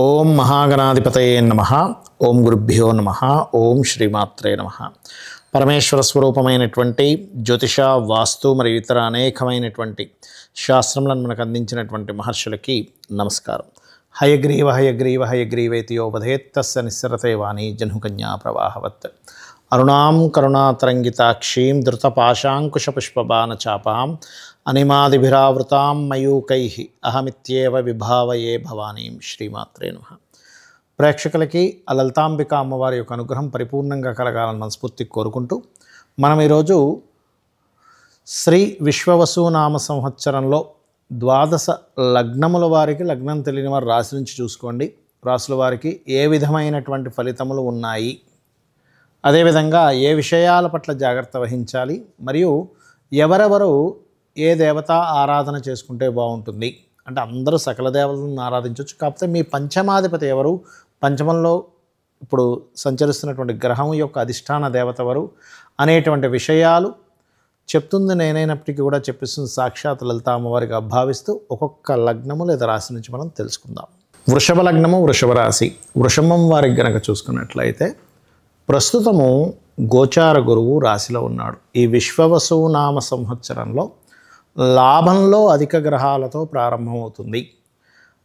ఓం మహాగణాధిపతయే నమః. ఓం గురుభ్యో నమః. ఓం శ్రీమాత్రే నమః. పరమేశ్వర స్వరూపమైనటువంటి జ్యోతిష, వాస్తు మరియు ఇతర అనేకమైనటువంటి శాస్త్రములను మనకు అందించినటువంటి మహర్షులకి నమస్కారం. హయగ్రీవ హయగ్రీవ హయగ్రీవేతియోపధేత్తస్య నిస్సరతే వాణి జహ్నుకన్యా ప్రవాహవత్. అరుణాం కరుణాతరంగితాక్షీం ధృతపాశాంకుశపుష్పబాణచాపాం అనిమాదిభిరావృతాం మయూకైః అహమిత్యేవ విభావయే భవానీం. శ్రీమాత్రే నమః. ప్రేక్షకులకి ఆ లలితాంబిక అమ్మవారి యొక్క అనుగ్రహం పరిపూర్ణంగా కలగాలని మనస్ఫూర్తిగా కోరుకుంటూ మనం ఈరోజు శ్రీ విశ్వవసునామ సంవత్సరంలో ద్వాదశ లగ్నముల వారికి, లగ్నం తెలియని వారి రాశి నుంచి చూసుకోండి, రాశుల వారికి ఏ విధమైనటువంటి ఫలితములు ఉన్నాయి, అదేవిధంగా ఏ విషయాల పట్ల జాగ్రత్త వహించాలి, మరియు ఎవరెవరు ఏ దేవత ఆరాధన చేసుకుంటే బాగుంటుంది అంటే అందరూ సకల దేవతలను ఆరాధించవచ్చు. కాకపోతే మీ పంచమాధిపతి ఎవరు, పంచమంలో ఇప్పుడు సంచరిస్తున్నటువంటి గ్రహం యొక్క అధిష్టాన దేవత ఎవరు అనేటువంటి విషయాలు చెప్తుంది నేనైనప్పటికీ కూడా చెప్పిస్తుంది సాక్షాత్ లలిత అమ్మవారిగా భావిస్తూ ఒక్కొక్క లగ్నము లేదా రాశి నుంచి మనం తెలుసుకుందాం. వృషభ లగ్నము, వృషభ రాశి. వృషభం వారికి గనక చూసుకున్నట్లయితే ప్రస్తుతము గోచార గురువు రాశిలో ఉన్నాడు. ఈ విశ్వవసునామ సంవత్సరంలో లాభంలో అధిక గ్రహాలతో ప్రారంభమవుతుంది.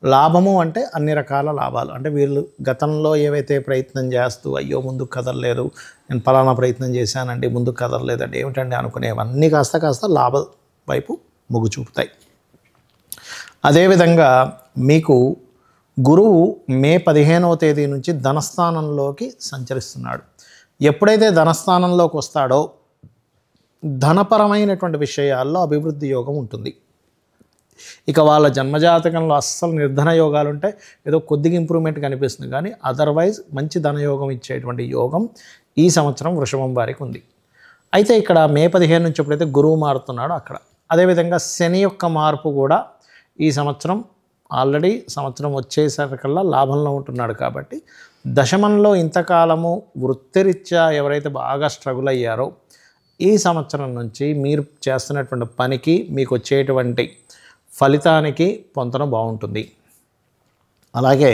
లాభము అంటే అన్ని రకాల లాభాలు. అంటే వీళ్ళు గతంలో ఏవైతే ప్రయత్నం చేస్తూ అయ్యో ముందుకు కదలలేదు, నేను ఫలానా ప్రయత్నం చేశానండి ముందుకు కదలలేదండి ఏమిటండి అనుకునేవన్నీ కాస్త లాభ వైపు మొగ్గు చూపుతాయి. అదేవిధంగా మీకు గురువు మే 15వ తేదీ నుంచి ధనస్థానంలోకి సంచరిస్తున్నాడు. ఎప్పుడైతే ధనస్థానంలోకి వస్తాడో ధనపరమైనటువంటి విషయాల్లో అభివృద్ధి యోగం ఉంటుంది. ఇక వాళ్ళ జన్మజాతకంలో అస్సలు నిర్ధన యోగాలు ఉంటాయి, ఏదో కొద్దిగా ఇంప్రూవ్మెంట్ కనిపిస్తుంది, కానీ అదర్వైజ్ మంచి ధనయోగం ఇచ్చేటువంటి యోగం ఈ సంవత్సరం వృషభం వారికి ఉంది. అయితే ఇక్కడ మే 15 నుంచి ఎప్పుడైతే గురువు మారుతున్నాడో అక్కడ, అదేవిధంగా శని యొక్క మార్పు కూడా ఈ సంవత్సరం ఆల్రెడీ సంవత్సరం వచ్చేసరికల్లా లాభంలో ఉంటున్నాడు. కాబట్టి దశమంలో ఇంతకాలము వృత్తిరీత్యా ఎవరైతే బాగా స్ట్రగుల్ అయ్యారో ఈ సంవత్సరం నుంచి మీరు చేస్తున్నటువంటి పనికి మీకు వచ్చేటువంటి ఫలితానికి పొంతన బాగుంటుంది. అలాగే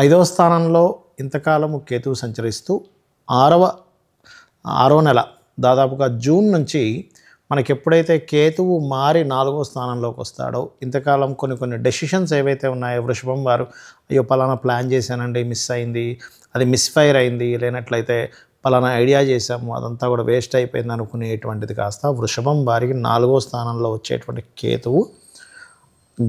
5వ స్థానంలో ఇంతకాలము కేతువు సంచరిస్తూ ఆరో నెల దాదాపుగా జూన్ నుంచి మనకి ఎప్పుడైతే కేతువు మారి 4వ స్థానంలోకి వస్తాడో ఇంతకాలం కొన్ని డెసిషన్స్ ఏవైతే ఉన్నాయో వృషభం వారు అయ్యో పలానా ప్లాన్ చేశానండి మిస్ అయింది, అది మిస్ఫైర్ అయింది, లేనట్లయితే పలానా ఐడియా చేశాము అదంతా కూడా వేస్ట్ అయిపోయింది అనుకునేటువంటిది కాస్త వృషభం వారికి 4వ స్థానంలో వచ్చేటువంటి కేతువు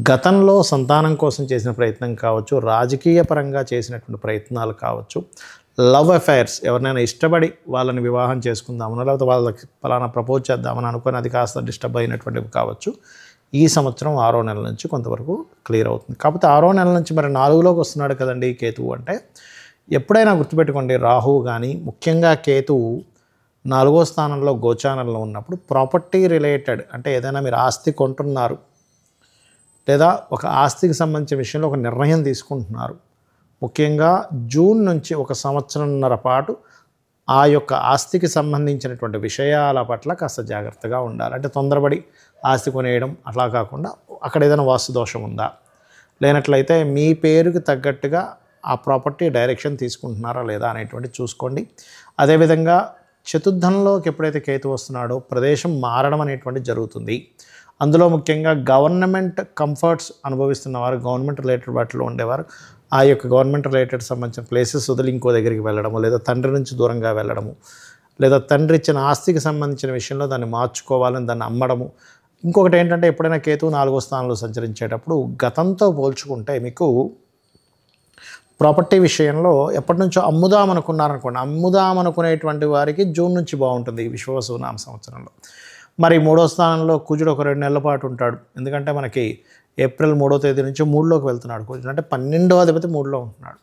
గతంలో సంతానం కోసం చేసిన ప్రయత్నం కావచ్చు, రాజకీయ పరంగా చేసినటువంటి ప్రయత్నాలు కావచ్చు, లవ్ అఫైర్స్ ఎవరినైనా ఇష్టపడి వాళ్ళని వివాహం చేసుకుందామనో లేకపోతే వాళ్ళకి పలానా ప్రపోజ్ చేద్దామని అనుకుని అది కాస్త డిస్టర్బ్ అయినటువంటివి కావచ్చు. ఈ సంవత్సరం 6వ నెల నుంచి కొంతవరకు క్లియర్ అవుతుంది. కాకపోతే 6వ నెల నుంచి మరి 4లోకి వస్తున్నాడు కదండి కేతువు అంటే ఎప్పుడైనా గుర్తుపెట్టుకోండి, రాహువు కానీ ముఖ్యంగా కేతువు 4వ స్థానంలో గోచారంలో ఉన్నప్పుడు ప్రాపర్టీ రిలేటెడ్ అంటే ఏదైనా మీరు ఆస్తి కొంటున్నారు లేదా ఒక ఆస్తికి సంబంధించిన విషయంలో ఒక నిర్ణయం తీసుకుంటున్నారు, ముఖ్యంగా జూన్ నుంచి 1 సంవత్సరంన్నర పాటు ఆ యొక్క ఆస్తికి సంబంధించినటువంటి విషయాల పట్ల కాస్త జాగ్రత్తగా ఉండాలి. అంటే తొందరపడి ఆస్తి కొనేయడం అట్లా కాకుండా అక్కడ ఏదైనా వాస్తు దోషం ఉందా, లేనట్లయితే మీ పేరుకి తగ్గట్టుగా ఆ ప్రాపర్టీ డైరెక్షన్ తీసుకుంటున్నారా లేదా అనేటువంటి చూసుకోండి. అదేవిధంగా చతుర్థంలోకి ఎప్పుడైతే కేతు వస్తున్నాడో ప్రదేశం మారడం అనేటువంటి జరుగుతుంది. అందులో ముఖ్యంగా గవర్నమెంట్ కంఫర్ట్స్ అనుభవిస్తున్న వారు, గవర్నమెంట్ రిలేటెడ్ వాటిలో ఉండేవారు ఆ యొక్క గవర్నమెంట్ రిలేటెడ్ సంబంధించిన ప్లేసెస్ వదిలి ఇంకో దగ్గరికి వెళ్ళడము, లేదా తండ్రి నుంచి దూరంగా వెళ్ళడము, లేదా తండ్రి ఇచ్చిన ఆస్తికి సంబంధించిన విషయంలో దాన్ని మార్చుకోవాలని దాన్ని అమ్మడము. ఇంకొకటి ఏంటంటే ఎప్పుడైనా కేతువు 4వ స్థానంలో సంచరించేటప్పుడు గతంతో పోల్చుకుంటే మీకు ప్రాపర్టీ విషయంలో ఎప్పటి నుంచో అమ్ముదామనుకున్నారనుకోండి, అమ్ముదామనుకునేటువంటి వారికి జూన్ నుంచి బాగుంటుంది ఈ విశ్వవసునామ సంవత్సరంలో. మరి 3వ స్థానంలో కుజుడు ఒక 2 నెలల పాటు ఉంటాడు. ఎందుకంటే మనకి ఏప్రిల్ 3వ తేదీ నుంచి 3లోకి వెళ్తున్నాడు కుజుడు, అంటే 12వ అధిపతి 3లో ఉంటున్నాడు.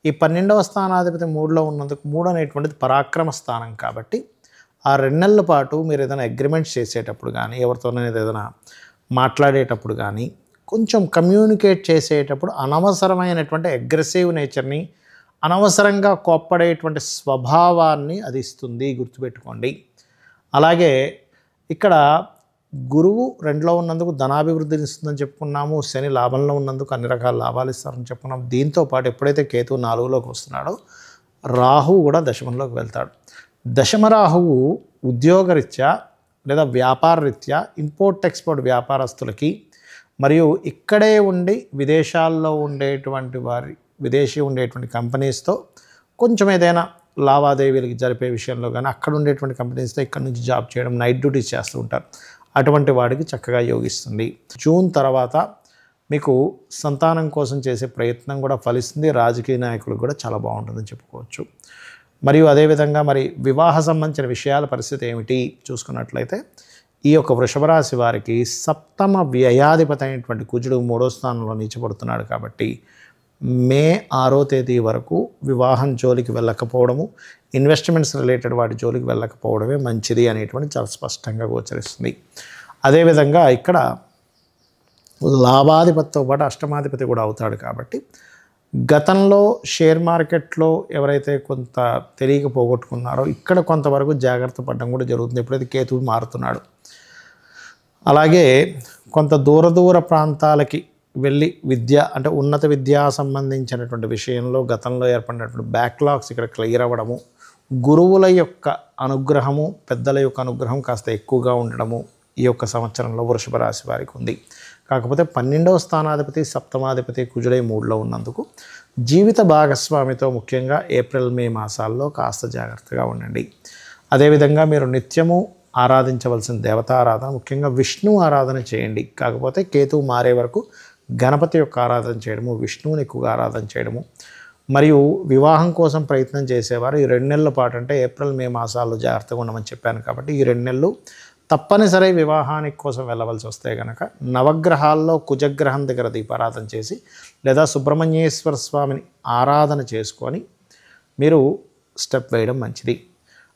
ఈ 12వ స్థానాధిపతి 3లో ఉన్నందుకు 3 అనేటువంటిది పరాక్రమ స్థానం. కాబట్టి ఆ 2 నెలల పాటు మీరు ఏదైనా అగ్రిమెంట్స్ చేసేటప్పుడు కానీ, ఎవరితోనైనా ఏదైనా మాట్లాడేటప్పుడు కానీ, కొంచెం కమ్యూనికేట్ చేసేటప్పుడు అనవసరమైనటువంటి అగ్రెసివ్ నేచర్ని, అనవసరంగా కోప్పడేటువంటి స్వభావాన్ని అది ఇస్తుంది, గుర్తుపెట్టుకోండి. అలాగే ఇక్కడ గురువు 2లో ఉన్నందుకు ధనాభివృద్ధిని ఇస్తుందని చెప్పుకున్నాము. శని లాభంలో ఉన్నందుకు అన్ని రకాల లాభాలు ఇస్తారని చెప్పుకున్నాం. దీంతో పాటు ఎప్పుడైతే కేతువు 4లోకి వస్తున్నాడో రాహువు కూడా దశమంలోకి వెళ్తాడు. దశమ రాహువు ఉద్యోగరీత్యా లేదా వ్యాపార రీత్యా ఇంపోర్ట్ ఎక్స్పోర్ట్ వ్యాపారస్తులకి మరియు ఇక్కడే ఉండి విదేశాల్లో ఉండేటువంటి విదేశీ ఉండేటువంటి కంపెనీస్తో కొంచెం ఏదైనా లావాదేవీలకి జరిపే విషయంలో కానీ అక్కడ ఉండేటువంటి కంపెనీస్తో ఇక్కడ నుంచి జాబ్ చేయడం, నైట్ డ్యూటీస్ చేస్తూ ఉంటారు, అటువంటి వాడికి చక్కగా యోగిస్తుంది. జూన్ తర్వాత మీకు సంతానం కోసం చేసే ప్రయత్నం కూడా ఫలిస్తుంది. రాజకీయ నాయకులకు కూడా చాలా బాగుంటుందని చెప్పుకోవచ్చు. మరియు అదేవిధంగా మరి వివాహ సంబంధించిన విషయాల పరిస్థితి ఏమిటి చూసుకున్నట్లయితే ఈ యొక్క వృషభ రాశి వారికి సప్తమ వ్యయాధిపతి అయినటువంటి కుజుడు 3వ స్థానంలో నీచపడుతున్నాడు కాబట్టి మే 6వ తేదీ వరకు వివాహం జోలికి వెళ్ళకపోవడము, ఇన్వెస్ట్మెంట్స్ రిలేటెడ్ వాటి జోలికి వెళ్ళకపోవడమే మంచిది అనేటువంటి చాలా స్పష్టంగా గోచరిస్తుంది. అదేవిధంగా ఇక్కడ లాభాధిపతితో పాటు అష్టమాధిపతి కూడా అవుతాడు కాబట్టి గతంలో షేర్ మార్కెట్లో ఎవరైతే కొంత తెలియక పోగొట్టుకున్నారో ఇక్కడ కొంతవరకు జాగ్రత్త పడడం కూడా జరుగుతుంది ఎప్పుడైతే కేతువు మారుతున్నాడు. అలాగే కొంత దూర ప్రాంతాలకి వెళ్ళి విద్య అంటే ఉన్నత విద్యా సంబంధించినటువంటి విషయంలో గతంలో ఏర్పడినటువంటి బ్యాక్లాగ్స్ ఇక్కడ క్లియర్ అవ్వడము, గురువుల యొక్క అనుగ్రహము, పెద్దల యొక్క అనుగ్రహం కాస్త ఎక్కువగా ఉండడము ఈ యొక్క సంవత్సరంలో వృషభ రాశి వారికి ఉంది. కాకపోతే 12వ స్థానాధిపతి సప్తమాధిపతి కుజుడై 3లో ఉన్నందుకు జీవిత భాగస్వామితో ముఖ్యంగా ఏప్రిల్ మే మాసాల్లో కాస్త జాగ్రత్తగా ఉండండి. అదేవిధంగా మీరు నిత్యము ఆరాధించవలసిన దేవతారాధన ముఖ్యంగా విష్ణు ఆరాధన చేయండి. కాకపోతే కేతువు మారే వరకు గణపతి యొక్క ఆరాధన చేయడము, విష్ణువుని ఎక్కువగా ఆరాధన చేయడము, మరియు వివాహం కోసం ప్రయత్నం చేసేవారు ఈ 2 నెలల పాటు అంటే ఏప్రిల్ మే మాసాల్లో జాగ్రత్తగా ఉండమని చెప్పాను కాబట్టి ఈ 2 నెలలు తప్పనిసరి వివాహానికి కోసం వెళ్ళవలసి వస్తే కనుక నవగ్రహాల్లో కుజగ్రహం దగ్గర దీపారాధన చేసి లేదా సుబ్రహ్మణ్యేశ్వర స్వామిని ఆరాధన చేసుకొని మీరు స్టెప్ వేయడం మంచిది.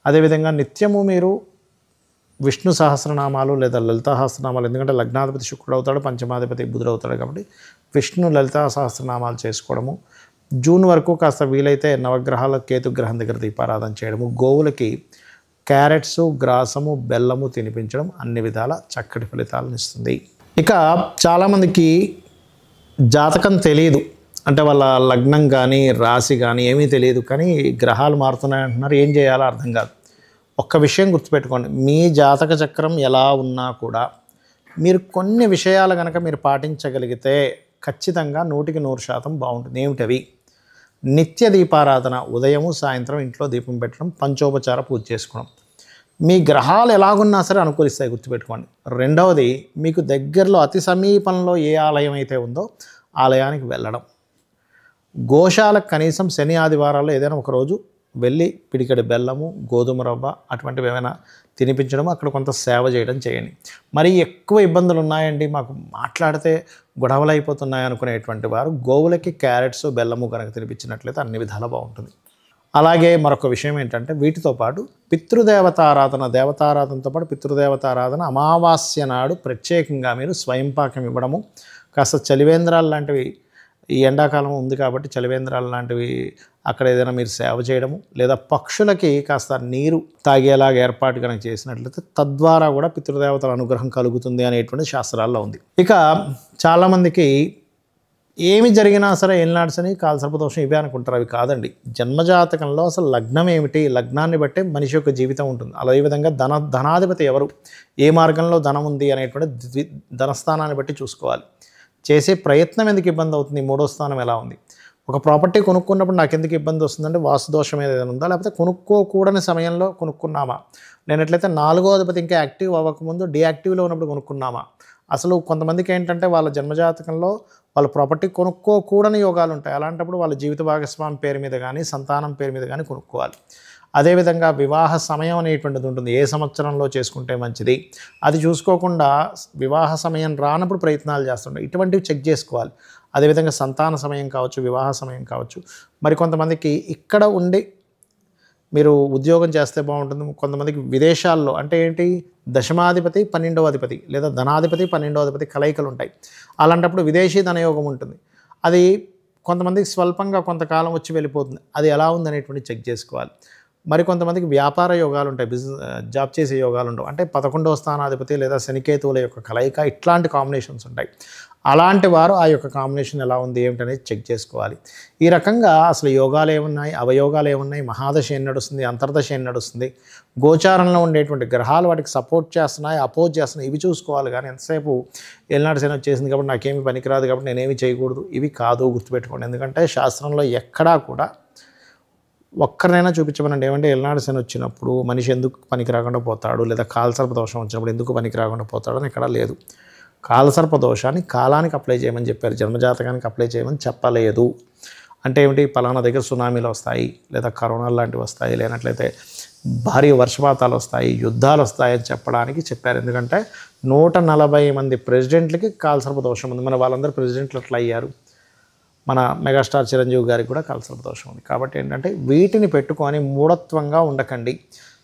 అదేవిధంగా నిత్యము మీరు విష్ణు సహస్రనామాలు లేదా లలితా సహస్రనామాలు, ఎందుకంటే లగ్నాధిపతి శుక్రుడు అవుతాడు, పంచమాధిపతి బుధుడు అవుతాడు కాబట్టి విష్ణు లలితా సహస్రనామాలు చేసుకోవడము, జూన్ వరకు కాస్త వీలైతే నవగ్రహాల కేతుగ్రహం దగ్గర దీపారాధన చేయడము, గోవులకి క్యారెట్స్, గ్రాసము, బెల్లము తినిపించడం అన్ని విధాల చక్కటి ఫలితాలను ఇస్తుంది. ఇక చాలామందికి జాతకం తెలియదు, అంటే వాళ్ళ లగ్నం కానీ రాశి కానీ ఏమీ తెలియదు, కానీ గ్రహాలు మారుతున్నాయంటున్నారు, ఏం చేయాలో అర్థం కాదు. ఒక్క విషయం గుర్తుపెట్టుకోండి, మీ జాతక చక్రం ఎలా ఉన్నా కూడా మీరు కొన్ని విషయాలు కనుక మీరు పాటించగలిగితే ఖచ్చితంగా 100% బాగుంటుంది. ఏమిటవి? నిత్య దీపారాధన, ఉదయము సాయంత్రం ఇంట్లో దీపం పెట్టడం, పంచోపచార పూజ చేసుకోవడం. మీ గ్రహాలు ఎలాగున్నా సరే అనుకూలిస్తాయి, గుర్తుపెట్టుకోండి. రెండవది, మీకు దగ్గరలో అతి సమీపంలో ఏ ఆలయం అయితే ఉందో ఆలయానికి వెళ్ళడం. గోశాలకు కనీసం శని ఆదివారాల్లో ఏదైనా ఒకరోజు వెళ్ళి పిడికెడు బెల్లము, గోధుమ రవ్వ అటువంటివి ఏమైనా తినిపించడం, అక్కడ కొంత సేవ చేయడం చేయండి. మరి ఎక్కువ ఇబ్బందులు ఉన్నాయండి, మాకు మాట్లాడితే గొడవలు అయిపోతున్నాయి అనుకునేటువంటి వారు గోవులకి క్యారెట్స్, బెల్లము కనుక తినిపించినట్లయితే అన్ని విధాలా బాగుంటుంది. అలాగే మరొక విషయం ఏంటంటే వీటితో పాటు పితృదేవతారాధన, దేవతారాధనతో పాటు పితృదేవతారాధన అమావాస్య నాడు ప్రత్యేకంగా మీరు స్వయంపాకం ఇవ్వడము, కాస్త చలివేంద్రాలు లాంటివి ఈ ఎండాకాలం ఉంది కాబట్టి చలివేంద్రాలు లాంటివి అక్కడ ఏదైనా మీరు సేవ చేయడము, లేదా పక్షులకి కాస్త నీరు తాగేలాగా ఏర్పాటు కనుక చేసినట్లయితే తద్వారా కూడా పితృదేవతల అనుగ్రహం కలుగుతుంది అనేటువంటి శాస్త్రాల్లో ఉంది. ఇక చాలామందికి ఏమి జరిగినా సరే ఏలినాడ్సని, కాలసర్పదోషం ఇవే అనుకుంటారు. అవి కాదండి. జన్మజాతకంలో అసలు లగ్నం ఏమిటి, లగ్నాన్ని బట్టే మనిషి యొక్క జీవితం ఉంటుంది. అదేవిధంగా ధనాధిపతి ఎవరు, ఏ మార్గంలో ధనం ఉంది అనేటువంటి ధనస్థానాన్ని బట్టి చూసుకోవాలి. చేసే ప్రయత్నం ఎందుకు ఇబ్బంది అవుతుంది, 3వ స్థానం ఎలా ఉంది, ఒక ప్రాపర్టీ కొనుక్కున్నప్పుడు నాకు ఎందుకు ఇబ్బంది వస్తుందంటే వాస్తుదోషం ఏదైనా ఉందా, లేకపోతే కొనుక్కోకూడని సమయంలో కొనుక్కున్నామా, లేనట్లయితే 4వ అధిపతి ఇంకా యాక్టివ్ అవ్వకముందు డియాక్టివ్లో ఉన్నప్పుడు కొనుక్కున్నామా. అసలు కొంతమందికి ఏంటంటే వాళ్ళ జన్మజాతకంలో వాళ్ళ ప్రాపర్టీ కొనుక్కోకూడని యోగాలు ఉంటాయి. అలాంటప్పుడు వాళ్ళ జీవిత భాగస్వామి పేరు మీద కానీ సంతానం పేరు మీద కానీ కొనుక్కోవాలి. అదేవిధంగా వివాహ సమయం అనేటువంటిది ఉంటుంది, ఏ సంవత్సరంలో చేసుకుంటే మంచిది, అది చూసుకోకుండా వివాహ సమయం రానప్పుడు ప్రయత్నాలు చేస్తుంటాయి. ఇటువంటివి చెక్ చేసుకోవాలి. అదేవిధంగా సంతాన సమయం కావచ్చు, వివాహ సమయం కావచ్చు. మరి కొంతమందికి ఇక్కడ ఉండి మీరు ఉద్యోగం చేస్తే బాగుంటుంది. కొంతమందికి విదేశాల్లో అంటే ఏంటి, దశమాధిపతి 12వ అధిపతి లేదా ధనాధిపతి 12వ అధిపతి కలయికలు ఉంటాయి. అలాంటప్పుడు విదేశీ ధనయోగం ఉంటుంది. అది కొంతమందికి స్వల్పంగా కొంతకాలం వచ్చి వెళ్ళిపోతుంది. అది ఎలా ఉందనేటువంటి చెక్ చేసుకోవాలి. మరికొంతమందికి వ్యాపార యోగాలు ఉంటాయి, జాబ్ చేసే యోగాలు ఉండవు. అంటే 11వ స్థానాధిపతి లేదా శనికేతువుల యొక్క కలయిక ఇట్లాంటి కాంబినేషన్స్ ఉంటాయి. అలాంటి వారు ఆ యొక్క కాంబినేషన్ ఎలా ఉంది ఏమిటనేది చెక్ చేసుకోవాలి. ఈ రకంగా అసలు యోగాలు ఏమున్నాయి, అవయోగాలు ఏమున్నాయి, మహాదశ ఏం నడుస్తుంది, అంతర్దశ ఏం నడుస్తుంది, గోచారంలో ఉండేటువంటి గ్రహాలు వాటికి సపోర్ట్ చేస్తున్నాయి, అపోజ్ చేస్తున్నాయి, ఇవి చూసుకోవాలి. కానీ ఎంతసేపు ఏలినాటి శని వచ్చేసింది కాబట్టి నాకేమి పనికిరాదు కాబట్టి నేనేమి చేయకూడదు, ఇవి కాదు, గుర్తుపెట్టుకోండి. ఎందుకంటే శాస్త్రంలో ఎక్కడా కూడా ఒక్కరినైనా చూపించమనండి ఏమంటే ఏలినాటి శని వచ్చినప్పుడు మనిషి ఎందుకు పనికి రాకుండా పోతాడు, లేదా కాలసర్ప దోషం వచ్చినప్పుడు ఎందుకు పనికి రాకుండా పోతాడు అని ఎక్కడా లేదు. కాలసర్ప దోషాన్ని కాలానికి అప్లై చేయమని చెప్పారు, జన్మజాతకానికి అప్లై చేయమని చెప్పలేదు. అంటే ఏమిటి, పలానా దగ్గర సునామీలు వస్తాయి, లేదా కరోనా లాంటివి వస్తాయి, లేనట్లయితే భారీ వర్షపాతాలు వస్తాయి, యుద్ధాలు వస్తాయని చెప్పడానికి చెప్పారు. ఎందుకంటే 140 మంది ప్రెసిడెంట్లకి కాలసర్ప దోషం ఉంది. మన వాళ్ళందరూ ప్రెసిడెంట్లు అట్లా అయ్యారు. మన మెగాస్టార్ చిరంజీవి గారికి కూడా కాలసర్ప దోషం ఉంది. కాబట్టి ఏంటంటే వీటిని పెట్టుకొని మూఢత్వంగా ఉండకండి.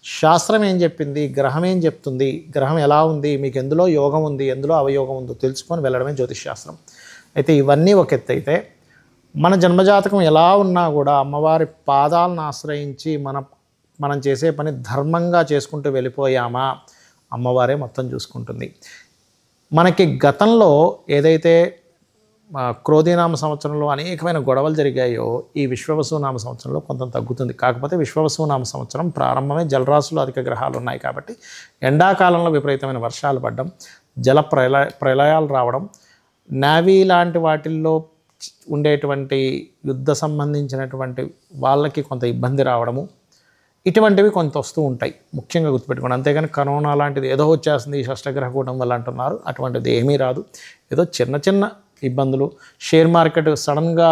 శాస్త్రం ఏం చెప్పింది, గ్రహం ఏం చెప్తుంది, గ్రహం ఎలా ఉంది, మీకు ఎందులో యోగం ఉంది, ఎందులో అవయోగం ఉందో తెలుసుకొని వెళ్ళడమే జ్యోతిష్ శాస్త్రం. అయితే ఇవన్నీ ఒక ఎత్తు అయితే, మన జన్మజాతకం ఎలా ఉన్నా కూడా అమ్మవారి పాదాలను ఆశ్రయించి మనం చేసే పని ధర్మంగా చేసుకుంటూ వెళ్ళిపోయామా, అమ్మవారే మొత్తం చూసుకుంటుంది. మనకి గతంలో ఏదైతే క్రోధీనామ సంవత్సరంలో అనేకమైన గొడవలు జరిగాయో ఈ విశ్వవసునామ సంవత్సరంలో కొంత తగ్గుతుంది. కాకపోతే విశ్వవసునామ సంవత్సరం ప్రారంభమే జలరాశులు అధిక గ్రహాలు ఉన్నాయి కాబట్టి ఎండాకాలంలో విపరీతమైన వర్షాలు పడడం, జల ప్రళయాలు రావడం, నేవీ లాంటి వాటిల్లో ఉండేటువంటి యుద్ధ సంబంధించినటువంటి వాళ్ళకి కొంత ఇబ్బంది రావడము, ఇటువంటివి కొంత వస్తూ ఉంటాయి. ముఖ్యంగా గుర్తుపెట్టుకోండి. అంతేగాని కరోనా లాంటిది ఏదో వచ్చేస్తుంది ఈ షష్టగ్రహ కూటం వల్ల అంటున్నారు, అటువంటిది ఏమీ రాదు. ఏదో చిన్న చిన్న ఇబ్బందులు, షేర్ మార్కెట్ సడన్గా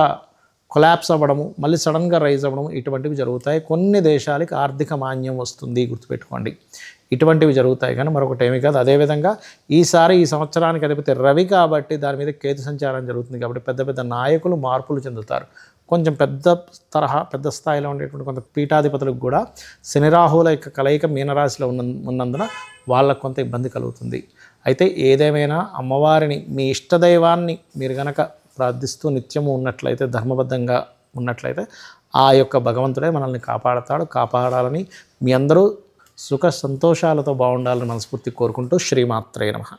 కొలాప్స్ అవ్వడము, మళ్ళీ సడన్గా రైజ్ అవ్వడం, ఇటువంటివి జరుగుతాయి. కొన్ని దేశాలకి ఆర్థిక మాన్యం వస్తుంది, గుర్తుపెట్టుకోండి. ఇటువంటివి జరుగుతాయి కానీ మరొకటి ఏమీ కాదు. అదేవిధంగా ఈ సంవత్సరానికి అధిపతి రవి కాబట్టి దాని మీద కేతు సంచారం జరుగుతుంది కాబట్టి పెద్ద పెద్ద నాయకులు మార్పులు చెందుతారు. కొంచెం పెద్ద స్థాయిలో ఉండేటువంటి కొంత పీఠాధిపతులకు కూడా శని రాహువుల యొక్క కలయిక మీనరాశిలో ఉన్నందున వాళ్ళకు కొంత ఇబ్బంది కలుగుతుంది. అయితే ఏదేమైనా అమ్మవారిని, మీ ఇష్టదైవాన్ని మీరు గనక ప్రార్థిస్తూ నిత్యము ఉన్నట్లయితే, ధర్మబద్ధంగా ఉన్నట్లయితే ఆ యొక్క భగవంతుడే మనల్ని కాపాడతాడు. కాపాడాలని మీ అందరూ సుఖ సంతోషాలతో బాగుండాలని మనస్ఫూర్తి కోరుకుంటూ శ్రీమాత్రే నమః.